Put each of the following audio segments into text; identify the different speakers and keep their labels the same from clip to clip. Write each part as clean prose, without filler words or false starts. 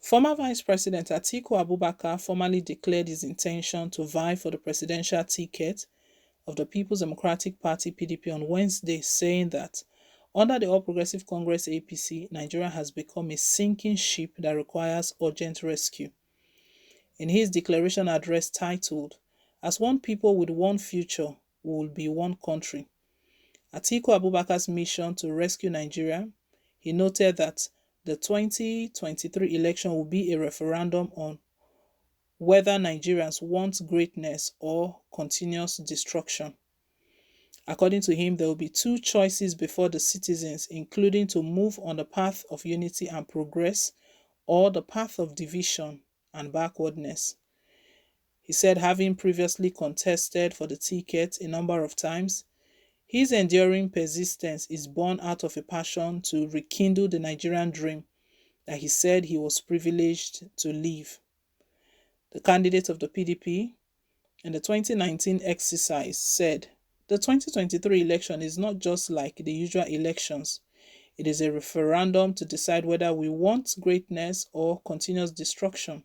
Speaker 1: Former Vice President Atiku Abubakar formally declared his intention to vie for the presidential ticket of the People's Democratic Party (PDP) on Wednesday, saying that under the All Progressive Congress (APC), Nigeria has become a sinking ship that requires urgent rescue. In his declaration address titled, "As one people with one future, we will be one country," Atiku Abubakar's mission to rescue Nigeria, he noted that the 2023 election will be a referendum on whether Nigerians want greatness or continuous destruction. According to him, there will be two choices before the citizens, including to move on the path of unity and progress or the path of division and backwardness. He said, having previously contested for the ticket a number of times, his enduring persistence is born out of a passion to rekindle the Nigerian dream that he said he was privileged to live. The candidate of the PDP in the 2019 exercise said, "The 2023 election is not just like the usual elections. It is a referendum to decide whether we want greatness or continuous destruction.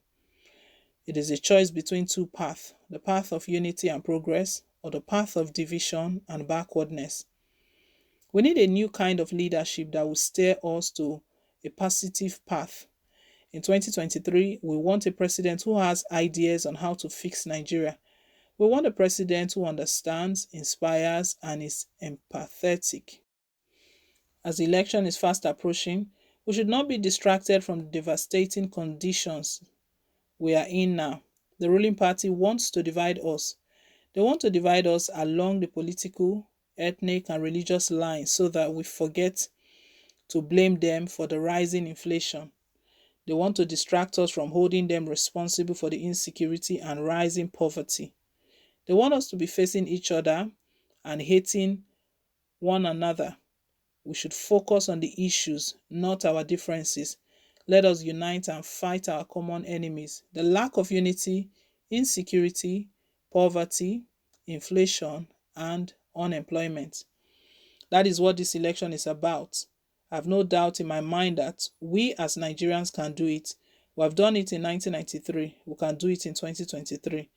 Speaker 1: It is a choice between two paths, the path of unity and progress or the path of division and backwardness. We need a new kind of leadership that will steer us to a positive path. In 2023, we want a president who has ideas on how to fix Nigeria. We want a president who understands, inspires, and is empathetic. As the election is fast approaching, we should not be distracted from the devastating conditions we are in now. The ruling party wants to divide us. They want to divide us along the political, ethnic, and religious lines so that we forget to blame them for the rising inflation. They want to distract us from holding them responsible for the insecurity and rising poverty. They want us to be facing each other and hating one another. We should focus on the issues, not our differences. Let us unite and fight our common enemies: the lack of unity, insecurity, poverty, inflation, and unemployment." That is what this election is about. I have no doubt in my mind that we as Nigerians can do it. We have done it in 1993. We can do it in 2023.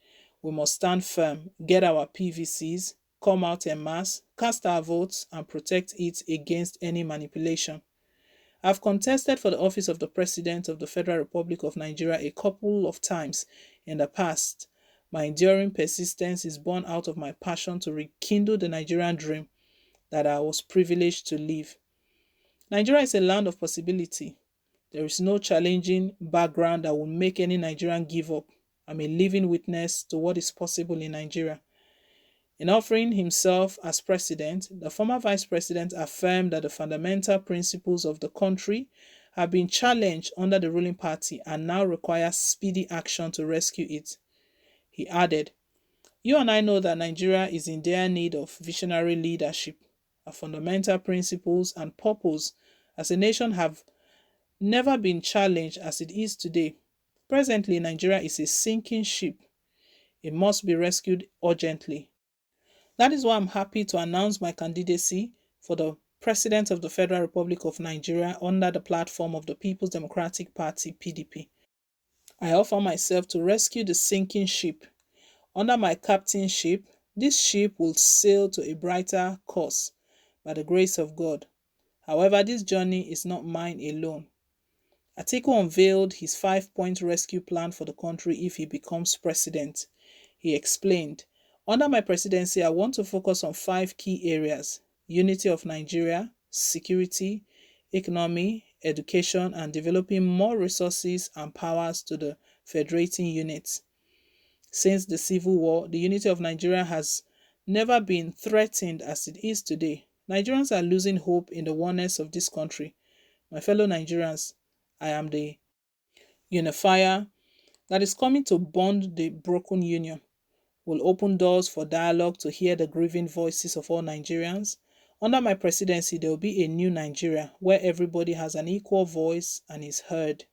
Speaker 1: We must stand firm, get our PVCs, come out en masse, cast our votes, and protect it against any manipulation. I've contested for the office of the President of the Federal Republic of Nigeria a couple of times in the past. My enduring persistence is born out of my passion to rekindle the Nigerian dream that I was privileged to live. Nigeria is a land of possibility. There is no challenging background that will make any Nigerian give up. I'm a living witness to what is possible in Nigeria. In offering himself as president, the former vice president affirmed that the fundamental principles of the country have been challenged under the ruling party and now require speedy action to rescue it. He added, "You and I know that Nigeria is in dire need of visionary leadership. Our fundamental principles and purpose as a nation have never been challenged as it is today. Presently, Nigeria is a sinking ship. It must be rescued urgently. That is why I'm happy to announce my candidacy for the President of the Federal Republic of Nigeria under the platform of the People's Democratic Party (PDP). I offer myself to rescue the sinking ship. Under my captainship, this ship will sail to a brighter course by the grace of God. However, this journey is not mine alone." Atiku unveiled his 5-point rescue plan for the country if he becomes president. He explained, "Under my presidency, I want to focus on 5 key areas: unity of Nigeria, security, economy, education, and developing more resources and powers to the federating units. Since the Civil War, the unity of Nigeria has never been threatened as it is today. Nigerians are losing hope in the oneness of this country. My fellow Nigerians, I am the unifier that is coming to bond the broken union. Will open doors for dialogue to hear the grieving voices of all Nigerians. Under my presidency, there will be a new Nigeria where everybody has an equal voice and is heard.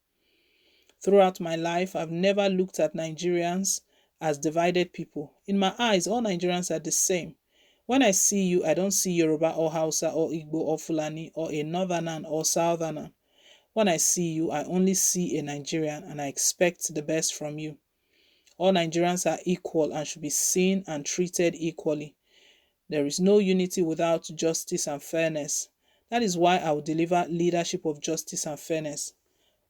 Speaker 1: Throughout my life, I've never looked at Nigerians as divided people. In my eyes, all Nigerians are the same. When I see you, I don't see Yoruba or Hausa or Igbo or Fulani or a Northerner or Southerner. When I see you, I only see a Nigerian and I expect the best from you. All Nigerians are equal and should be seen and treated equally. There is no unity without justice and fairness. That is why I will deliver leadership of justice and fairness.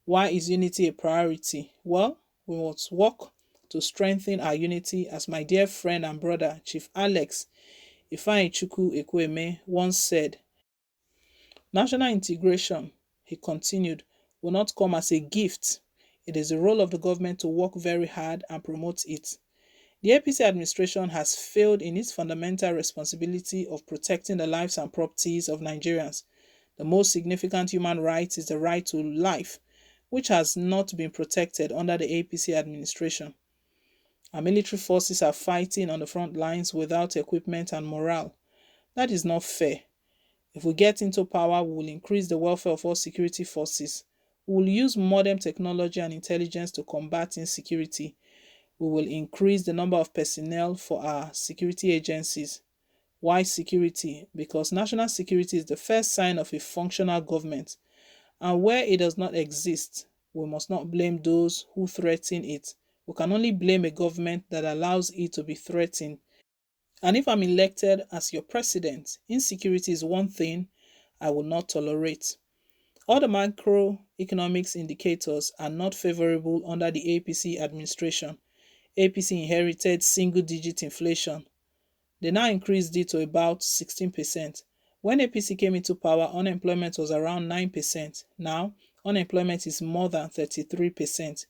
Speaker 1: Why is unity a priority? Well, we must work to strengthen our unity as my dear friend and brother, Chief Alex Ifeanyichukwu Ekwueme once said, national integration, he continued, will not come as a gift. It is the role of the government to work very hard and promote it. The APC administration has failed in its fundamental responsibility of protecting the lives and properties of Nigerians. The most significant human right is the right to life, which has not been protected under the APC administration. Our military forces are fighting on the front lines without equipment and morale. That is not fair. If we get into power, we will increase the welfare of all security forces. We will use modern technology and intelligence to combat insecurity. We will increase the number of personnel for our security agencies. Why security? Because national security is the first sign of a functional government. And where it does not exist, we must not blame those who threaten it. We can only blame a government that allows it to be threatened. And if I'm elected as your president, insecurity is one thing I will not tolerate. All the macroeconomics indicators are not favorable under the APC administration. APC inherited single-digit inflation. They now increased it to about 16%. When APC came into power, unemployment was around 9%. Now, unemployment is more than 33%.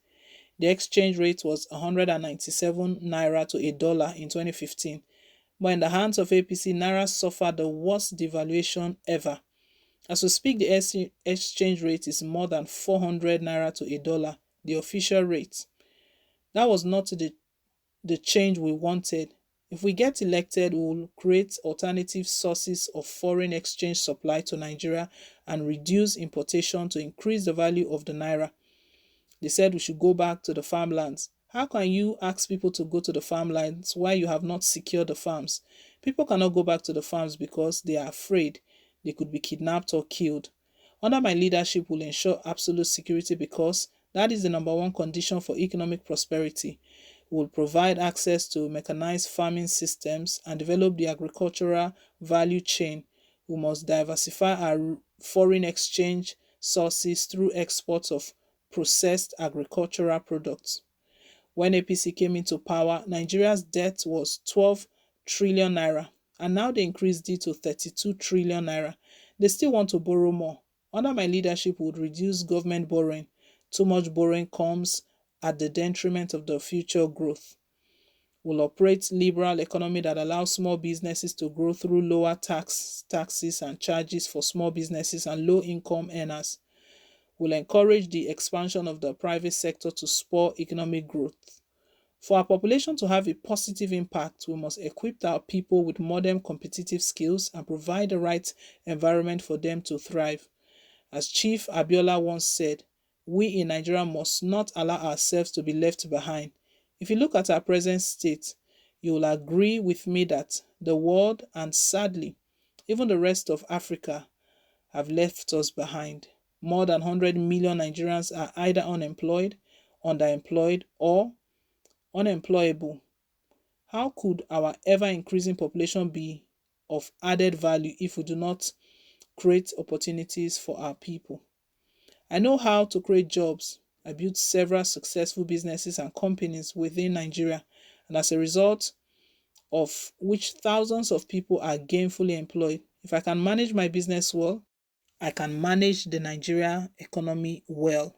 Speaker 1: The exchange rate was 197 naira to a dollar in 2015. But in the hands of APC, naira suffered the worst devaluation ever. As we speak, the exchange rate is more than 400 naira to a dollar, the official rate. That was not the change we wanted. If we get elected, we will create alternative sources of foreign exchange supply to Nigeria and reduce importation to increase the value of the naira. They said we should go back to the farmlands. How can you ask people to go to the farmlands while you have not secured the farms? People cannot go back to the farms because they are afraid they could be kidnapped or killed. Under my leadership, we will ensure absolute security because that is the number one condition for economic prosperity. We will provide access to mechanized farming systems and develop the agricultural value chain. We must diversify our foreign exchange sources through exports of processed agricultural products. When APC came into power, Nigeria's debt was 12 trillion naira, and now they increased it to 32 trillion naira. They still want to borrow more. Under my leadership, we would reduce government borrowing. Too much borrowing comes at the detriment of the future growth. We'll operate liberal economy that allows small businesses to grow through lower taxes and charges for small businesses and low-income earners. We'll encourage the expansion of the private sector to spur economic growth. For our population to have a positive impact, we must equip our people with modern competitive skills and provide the right environment for them to thrive. As Chief Abiola once said, we in Nigeria must not allow ourselves to be left behind. If you look at our present state, you will agree with me that the world and sadly, even the rest of Africa have left us behind. More than 100 million Nigerians are either unemployed, underemployed, or unemployable. How could our ever-increasing population be of added value if we do not create opportunities for our people? I know how to create jobs. I built several successful businesses and companies within Nigeria, and as a result of which thousands of people are gainfully employed. If I can manage my business well, I can manage the Nigeria economy well.